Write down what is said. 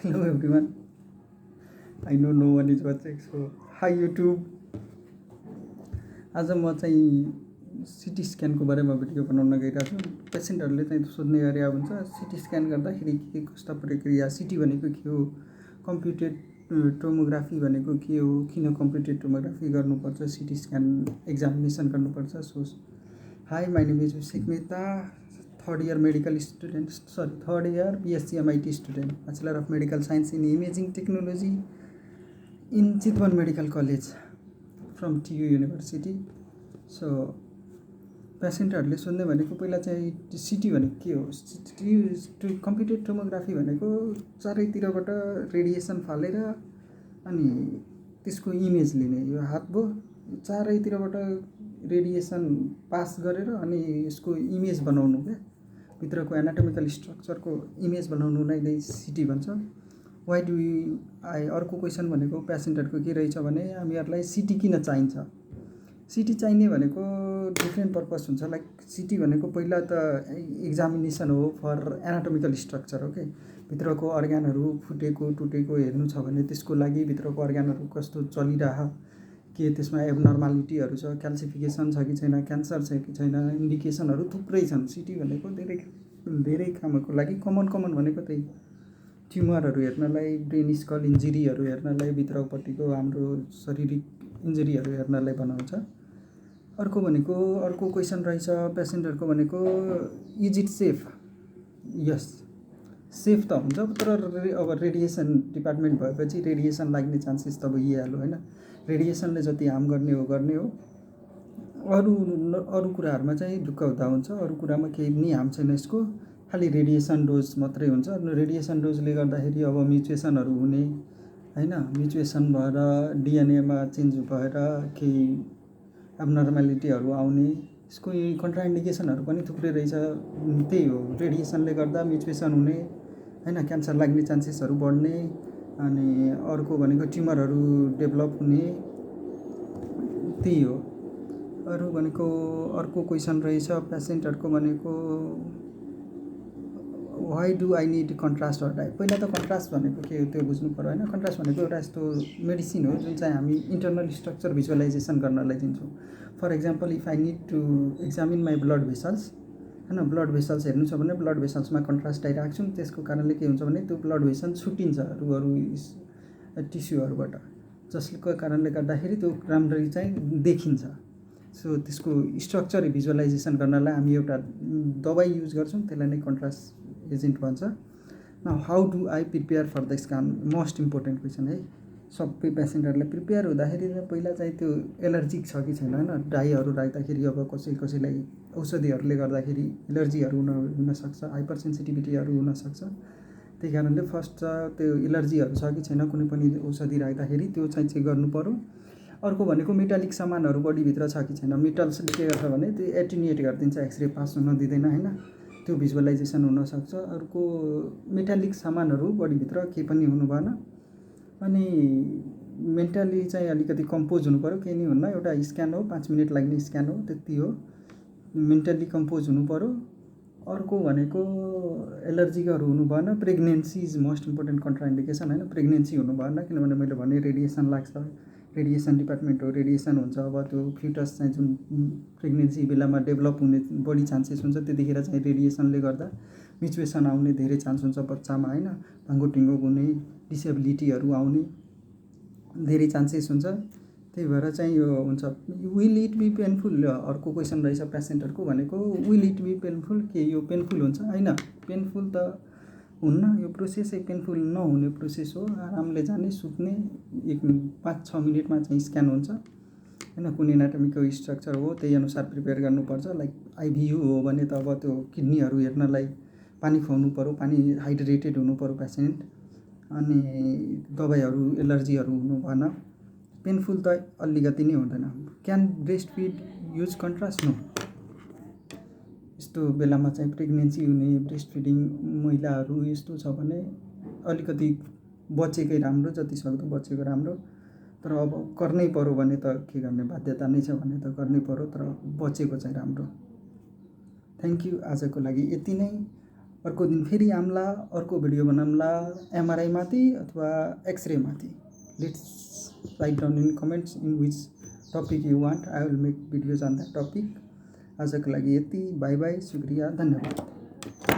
Hello everyone. I know no one is watching, so hi YouTube. आज म चाहिँ city स्क्यानको बारेमा भिडियो बनाउन गइरहेको छु। पेसेन्टहरूले चाहिँ सोध्ने गरे हुन्छ सिटी स्क्यान गर्दाखेरि के कस्ता प्रक्रिया, सिटी भनेको के हो, कम्प्युटेड टोमोग्राफी भनेको के हो, किन कम्प्युटेड टोमोग्राफी गर्नुपर्छ, सिटी स्क्यान एक्जामिनेसन गर्नुपर्छ। So hi, my name is Abhishek Mehta, third year medical student, third year BSc MIT student, bachelor of medical science in imaging technology in Chitwan medical college from TU university. So पेसेन्टहरूले सोध्ने भनेको पहिला चाहिँ city भनेको के हो। City computed tomography भनेको चारैतिरबाट रेडिएसन फालेर अनि त्यसको इमेज लिने, यो हात भयो चारैतिरबाट रेडिएसन पास गरेर अनि यसको इमेज बनाउनु, क्या भित्रको एनाटोमिकल स्ट्रक्चरको इमेज बनाउनु नै सिटी भन्छ। वाइ डु आई अर्को क्वेसन भनेको पेसेन्टहरूको के रहेछ भने हामीहरूलाई सिटी किन चाहिन्छ। सिटी चाहिने भनेको डिफ्रेन्ट पर्पस हुन्छ। लाइक सिटी भनेको पहिला त एक्जामिनेसन हो फर एनाटोमिकल स्ट्रक्चर हो कि भित्रको अर्ग्यानहरू फुटेको टुटेको हेर्नु छ भने त्यसको लागि भित्रको अर्ग्यानहरू कस्तो चलिरह, के त्यसमा एबनर्मालिटीहरू छ, क्याल्सिफिकेसन छ कि छैन, क्यान्सर छ कि छैन, इन्डिकेसनहरू थुप्रै छन्। सिटी भनेको धेरै कामको लागि कमन भनेको त्यही ट्युमरहरू हेर्नलाई, ब्रेन स्कल इन्जुरीहरू हेर्नलाई, भित्रपट्टिको हाम्रो शारीरिक इन्जुरीहरू हेर्नलाई बनाउँछ। अर्को क्वेसन रहेछ पेसेन्टहरूको भनेको is it safe. Yes, safe त हुन्छ, तर अब रेडिएसन डिपार्टमेन्ट भएपछि रेडिएसन लाग्ने चान्सेस त भइहाल्यो होइन। रेडिएसनले जति हार्म गर्ने हो। अरू कुराहरूमा चाहिँ ढुक्क हुँदा हुन्छ, अरू कुरामा केही पनि हार्म छैन यसको, खालि रेडिएसन डोज मात्रै हुन्छ। रेडिएसन डोजले गर्दाखेरि अब म्युटेसनहरू हुने होइन, म्युटेसन भएर डिएनएमा चेन्ज भएर केही एबनर्मालिटीहरू आउने, यसको कन्ट्राइन्डिकेसनहरू पनि थुप्रै रहेछ। त्यही हो, रेडिएसनले गर्दा म्युटेसन हुने होइन, क्यान्सर लाग्ने चान्सेसहरू बढ्ने, अनि अर्को भनेको ट्युमरहरू डेभलप हुने, त्यही हो। अर्को क्वेसन रहेछ पेसेन्टहरूको भनेको why do I need contrast or dye. पहिला त कन्ट्रास्ट भनेको के हो त्यो बुझ्नु पर्यो होइन। कन्ट्रास्ट भनेको एउटा यस्तो मेडिसिन हो जुन चाहिँ हामी इन्टरनल स्ट्रक्चर भिजुअलाइजेसन गर्नलाई दिन्छौँ। For example if I need to examine my blood vessels होइन, ब्लड भेसल्स हेर्नु छ भने ब्लड भेसल्समा कन्ट्रास्ट आइरहेको छौँ। त्यसको कारणले के हुन्छ भने त्यो ब्लड भेसल छुट्टिन्छ अरू टिस्युहरूबाट, जसको कारणले गर्दाखेरि त्यो राम्ररी चाहिँ देखिन्छ। सो त्यसको स्ट्रक्चर भिजुअलाइजेसन गर्नलाई हामी एउटा दबाई युज गर्छौँ, त्यसलाई नै कन्ट्रास्ट एजेन्ट भन्छ। Now how do I prepare for the scan, most important question है। सबै पेसेन्टहरूलाई प्रिपेयर हुँदाखेरि पहिला चाहिँ त्यो एलर्जिक छ कि छैन होइन। डाईहरू राख्दाखेरि अब कसैलाई औषधिहरूले गर्दाखेरि एलर्जीहरू हुनसक्छ, हाइपर सेन्सिटिभिटीहरू हुनसक्छ। त्यही कारणले फर्स्ट त्यो एलर्जीहरू छ कि छैन कुनै पनि औषधि राख्दाखेरि त्यो चाहिँ चेक गर्नु पऱ्यो। अर्को भनेको मेटालिक सामानहरू बडीभित्र छ कि छैन। मेटल्सले के गर्छ भने त्यो एटिन्युएट गरिदिन्छ, एक्सरे पास हुन दिँदैन होइन, त्यो भिजुअलाइजेसन हुनसक्छ। अर्को मेटालिक सामानहरू बडीभित्र केही पनि हुनु भएन। अनि मेन्टली चाहिँ अलिकति कम्पोज हुनु पऱ्यो, केही नै हुन्न, एउटा स्क्यान हो, 5 मिनट लाग्ने स्क्यान हो, त्यति हो। मेन्टली कम्पोज हुनु पऱ्यो। अर्को भनेको एलर्जीहरू हुनु भएन। प्रेग्नेन्सी इज मोस्ट इम्पोर्टेन्ट कन्ट्राइन्डिकेसन होइन, प्रेग्नेन्सी हुनु भएन, किनभने मैले भने रेडिएसन लाग्छ, रेडिएसन डिपार्टमेन्ट हो, रेडिएसन हुन्छ। अब त्यो फ्युटस चाहिँ जुन प्रेग्नेन्सी बेलामा डेभलप हुने बढी चान्सेस हुन्छ, त्यतिखेर चाहिँ रेडिएसनले गर्दा म्युटेसन आउने धेरै चान्स हुन्छ बच्चामा होइन, भाङ्गोटिङ्गो हुने, डिसेबिलिटीहरू आउने धेरै चान्सेस हुन्छ। त्यही भएर चाहिँ यो हुन्छ। विल इट बी पेनफुल, अर्को क्वेसन रहेछ पेसेन्टहरूको भनेको विल इट बी पेनफुल, के यो पेनफुल हुन्छ? होइन, पेनफुल त हुन्न, यो प्रोसेसै पेनफुल नहुने प्रोसेस हो। आरामले जाने, सुत्ने, 5-6 मिनटमा चाहिँ स्क्यान हुन्छ होइन। कुन एनाटोमीको स्ट्रक्चर हो त्यही अनुसार प्रिपेयर गर्नुपर्छ। लाइक IVU हो भने त अब त्यो किडनीहरू हेर्नलाई पानी खुवाउनु पऱ्यो, पानी हाइड्रेटेड हुनु पऱ्यो पेसेन्ट। अनि दबाईहरू एलर्जीहरू हुनु भएन। पेनफुल त अलिकति नै हुँदैन। Can breastfeed use contrast? No. यस्तो बेलामा चाहिँ प्रेग्नेन्सी हुने, ब्रेस्ट फिडिङ महिलाहरू यस्तो छ भने अलिकति बचेकै राम्रो, जतिसक्दो बचेको राम्रो। तर अब गर्नै पऱ्यो भने त के गर्ने, बाध्यता नै छ भने त गर्नै पऱ्यो, तर बचेको चाहिँ राम्रो। थ्याङ्क यू, आजको लागि यति नै। अर्को दिन फेरि आउँला, अर्को भिडियो बनाउँला एमआरआई माथि अथवा एक्सरे माथि। Let's write down in comments in which topic you want, I will make videos on that topic. आजको लागि यति, बाई बाई, शुक्रिया, धन्यवाद।